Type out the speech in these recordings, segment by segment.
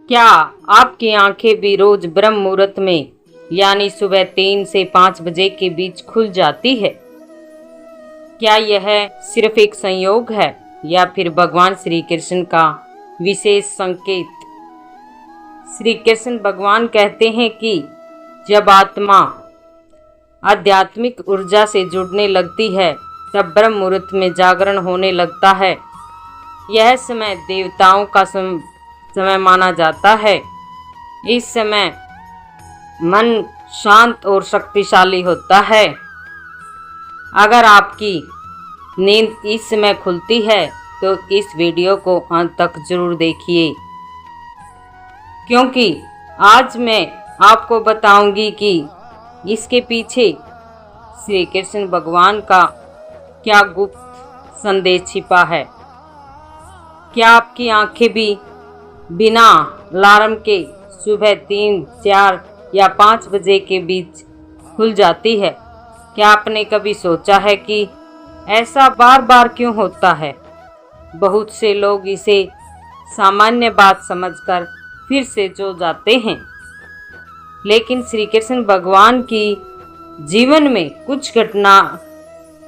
क्या आपकी आंखें भी रोज ब्रह्म मुहूर्त में यानी सुबह 3 से 5 बजे के बीच खुल जाती है? क्या यह सिर्फ एक संयोग है या फिर भगवान श्री कृष्ण का विशेष संकेत? श्री कृष्ण भगवान कहते हैं कि जब आत्मा आध्यात्मिक ऊर्जा से जुड़ने लगती है तब ब्रह्म मुहूर्त में जागरण होने लगता है। यह समय देवताओं का समय माना जाता है। इस समय मन शांत और शक्तिशाली होता है। अगर आपकी नींद इस समय खुलती है तो इस वीडियो को अंत तक जरूर देखिए, क्योंकि आज मैं आपको बताऊंगी कि इसके पीछे श्री कृष्ण भगवान का क्या गुप्त संदेश छिपा है। क्या आपकी आंखें भी बिना अलार्म के सुबह 3, 4 या 5 बजे के बीच खुल जाती है? क्या आपने कभी सोचा है कि ऐसा बार बार क्यों होता है? बहुत से लोग इसे सामान्य बात समझकर फिर से सो जाते हैं, लेकिन श्री कृष्ण भगवान की जीवन में कुछ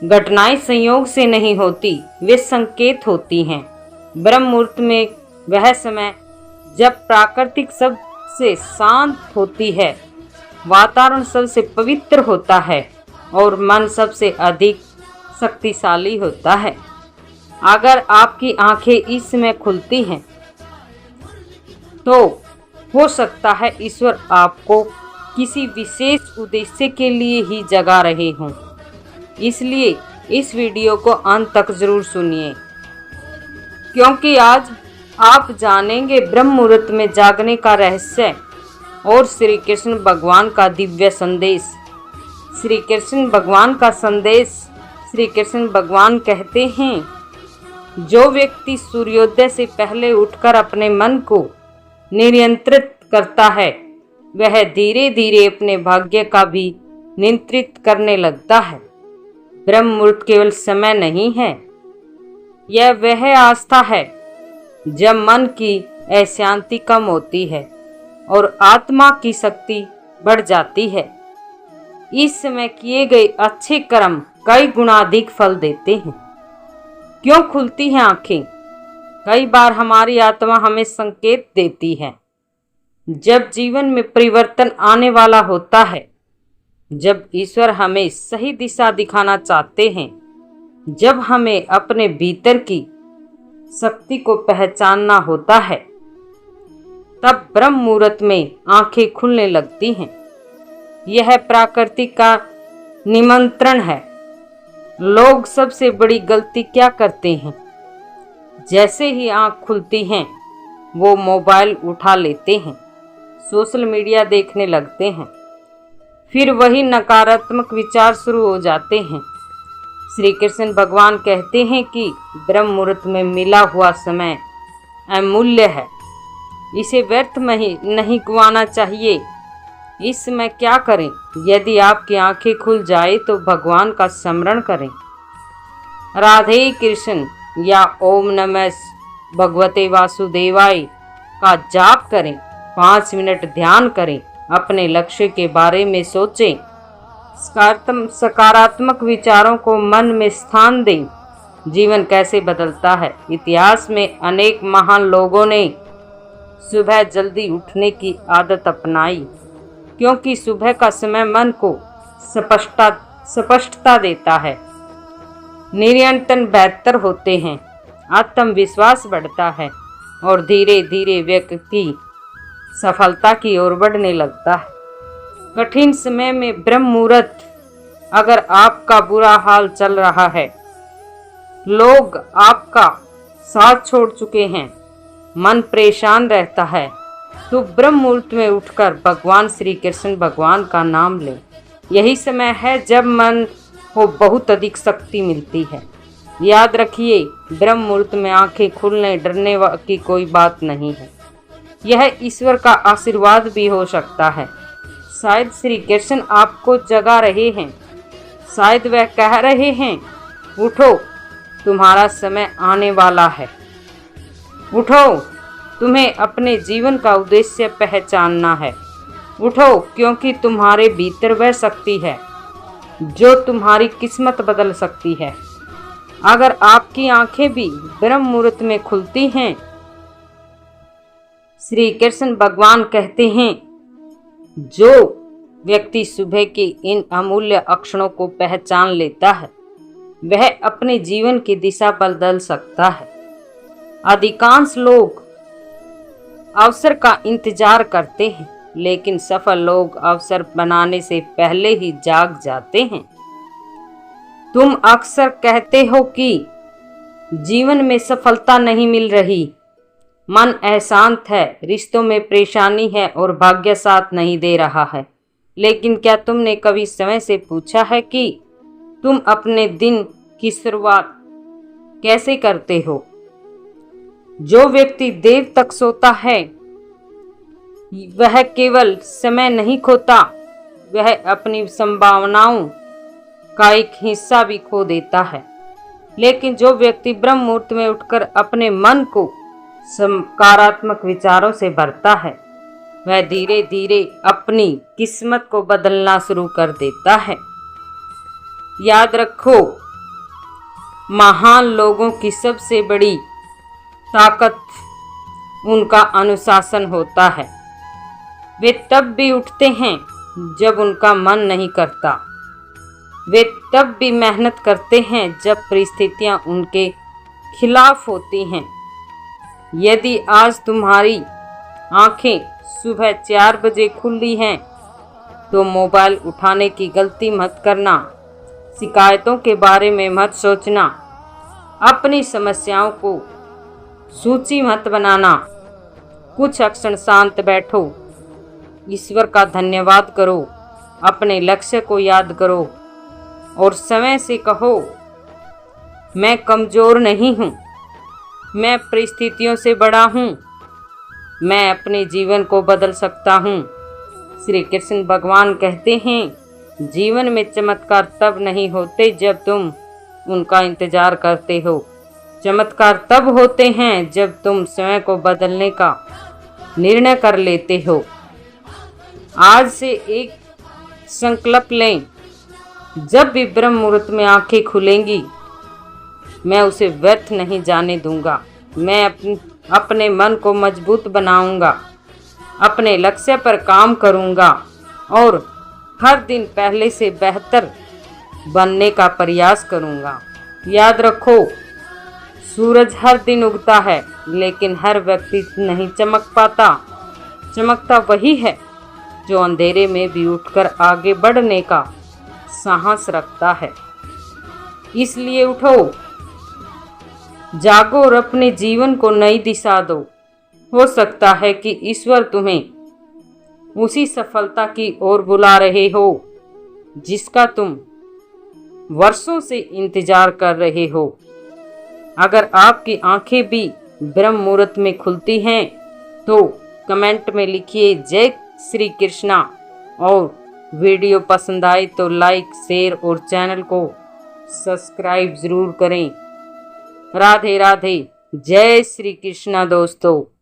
घटनाएं संयोग से नहीं होती, वे संकेत होती हैं। ब्रह्म मुहूर्त में वह समय जब प्राकृतिक सबसे शांत होती है, वातावरण सबसे पवित्र होता है और मन सबसे अधिक शक्तिशाली होता है। अगर आपकी आंखें इस समय खुलती हैं तो हो सकता है ईश्वर आपको किसी विशेष उद्देश्य के लिए ही जगा रहे हों। इसलिए इस वीडियो को अंत तक जरूर सुनिए, क्योंकि आज आप जानेंगे ब्रह्म मुहूर्त में जागने का रहस्य और श्री कृष्ण भगवान का दिव्य संदेश। श्री कृष्ण भगवान का संदेश। श्री कृष्ण भगवान कहते हैं, जो व्यक्ति सूर्योदय से पहले उठकर अपने मन को नियंत्रित करता है वह धीरे धीरे अपने भाग्य का भी नियंत्रित करने लगता है। ब्रह्म मुहूर्त केवल समय नहीं है, यह वह आस्था है जब मन की अशांति कम होती है और आत्मा की शक्ति बढ़ जाती है। इस समय किए गए अच्छे कर्म कई गुना अधिक फल देते हैं। क्यों खुलती हैं आंखें? कई बार हमारी आत्मा हमें संकेत देती है जब जीवन में परिवर्तन आने वाला होता है, जब ईश्वर हमें सही दिशा दिखाना चाहते हैं, जब हमें अपने भीतर की शक्ति को पहचानना होता है, तब ब्रह्म मुहूर्त में आंखें खुलने लगती हैं। यह प्रकृति का निमंत्रण है। लोग सबसे बड़ी गलती क्या करते हैं? जैसे ही आंख खुलती हैं वो मोबाइल उठा लेते हैं, सोशल मीडिया देखने लगते हैं, फिर वही नकारात्मक विचार शुरू हो जाते हैं। श्री कृष्ण भगवान कहते हैं कि ब्रह्म मुहूर्त में मिला हुआ समय अमूल्य है, इसे व्यर्थ में ही नहीं गंवाना चाहिए। इस समय क्या करें? यदि आपकी आंखें खुल जाए तो भगवान का स्मरण करें, राधे कृष्ण या ओम नमः भगवते वासुदेवाय का जाप करें, 5 मिनट ध्यान करें, अपने लक्ष्य के बारे में सोचें, सकारात्मक विचारों को मन में स्थान दें। जीवन कैसे बदलता है? इतिहास में अनेक महान लोगों ने सुबह जल्दी उठने की आदत अपनाई, क्योंकि सुबह का समय मन को स्पष्टता देता है, नियंत्रण बेहतर होते हैं, आत्मविश्वास बढ़ता है और धीरे धीरे व्यक्ति सफलता की ओर बढ़ने लगता है। कठिन समय में ब्रह्म मुहूर्त। अगर आपका बुरा हाल चल रहा है, लोग आपका साथ छोड़ चुके हैं, मन परेशान रहता है, तो ब्रह्म मुहूर्त में उठकर भगवान श्री कृष्ण भगवान का नाम लें। यही समय है जब मन को बहुत अधिक शक्ति मिलती है। याद रखिए, ब्रह्म मुहूर्त में आंखें खुलने डरने की कोई बात नहीं है, यह ईश्वर का आशीर्वाद भी हो सकता है। शायद श्री कृष्ण आपको जगा रहे हैं, शायद वह कह रहे हैं, उठो, तुम्हारा समय आने वाला है। उठो, तुम्हें अपने जीवन का उद्देश्य पहचानना है। उठो, क्योंकि तुम्हारे भीतर वह शक्ति है जो तुम्हारी किस्मत बदल सकती है। अगर आपकी आंखें भी ब्रह्म मुहूर्त में खुलती हैं, श्री कृष्ण भगवान कहते हैं, जो व्यक्ति सुबह के इन अमूल्य अक्षरों को पहचान लेता है वह अपने जीवन की दिशा बदल सकता है। अधिकांश लोग अवसर का इंतजार करते हैं, लेकिन सफल लोग अवसर बनाने से पहले ही जाग जाते हैं। तुम अक्सर कहते हो कि जीवन में सफलता नहीं मिल रही, मन अशांत है, रिश्तों में परेशानी है और भाग्य साथ नहीं दे रहा है। लेकिन क्या तुमने कभी समय से पूछा है कि तुम अपने दिन की शुरुआत कैसे करते हो? जो व्यक्ति देर तक सोता है वह केवल समय नहीं खोता, वह अपनी संभावनाओं का एक हिस्सा भी खो देता है। लेकिन जो व्यक्ति ब्रह्म मुहूर्त में उठकर अपने मन को सकारात्मक विचारों से भरता है वह धीरे धीरे अपनी किस्मत को बदलना शुरू कर देता है। याद रखो, महान लोगों की सबसे बड़ी ताकत उनका अनुशासन होता है। वे तब भी उठते हैं जब उनका मन नहीं करता। वे तब भी मेहनत करते हैं जब परिस्थितियां उनके खिलाफ होती हैं। यदि आज तुम्हारी आंखें सुबह 4 बजे खुली हैं तो मोबाइल उठाने की गलती मत करना, शिकायतों के बारे में मत सोचना, अपनी समस्याओं को सूची मत बनाना। कुछ क्षण शांत बैठो, ईश्वर का धन्यवाद करो, अपने लक्ष्य को याद करो और समय से कहो, मैं कमज़ोर नहीं हूँ, मैं परिस्थितियों से बड़ा हूँ, मैं अपने जीवन को बदल सकता हूँ। श्री कृष्ण भगवान कहते हैं, जीवन में चमत्कार तब नहीं होते जब तुम उनका इंतजार करते हो। चमत्कार तब होते हैं जब तुम समय को बदलने का निर्णय कर लेते हो। आज से एक संकल्प लें, जब भी ब्रह्म मुहूर्त में आंखें खुलेंगी मैं उसे व्यर्थ नहीं जाने दूंगा। मैं अपने मन को मजबूत बनाऊंगा, अपने लक्ष्य पर काम करूंगा और हर दिन पहले से बेहतर बनने का प्रयास करूंगा। याद रखो, सूरज हर दिन उगता है, लेकिन हर व्यक्ति नहीं चमक पाता। चमकता वही है जो अंधेरे में भी उठकर आगे बढ़ने का साहस रखता है। इसलिए उठो, जागो और अपने जीवन को नई दिशा दो। हो सकता है कि ईश्वर तुम्हें उसी सफलता की ओर बुला रहे हो जिसका तुम वर्षों से इंतजार कर रहे हो। अगर आपकी आंखें भी ब्रह्म मुहूर्त में खुलती हैं तो कमेंट में लिखिए जय श्री कृष्णा, और वीडियो पसंद आए तो लाइक, शेयर और चैनल को सब्सक्राइब ज़रूर करें। राधे राधे, जय श्री कृष्णा दोस्तों।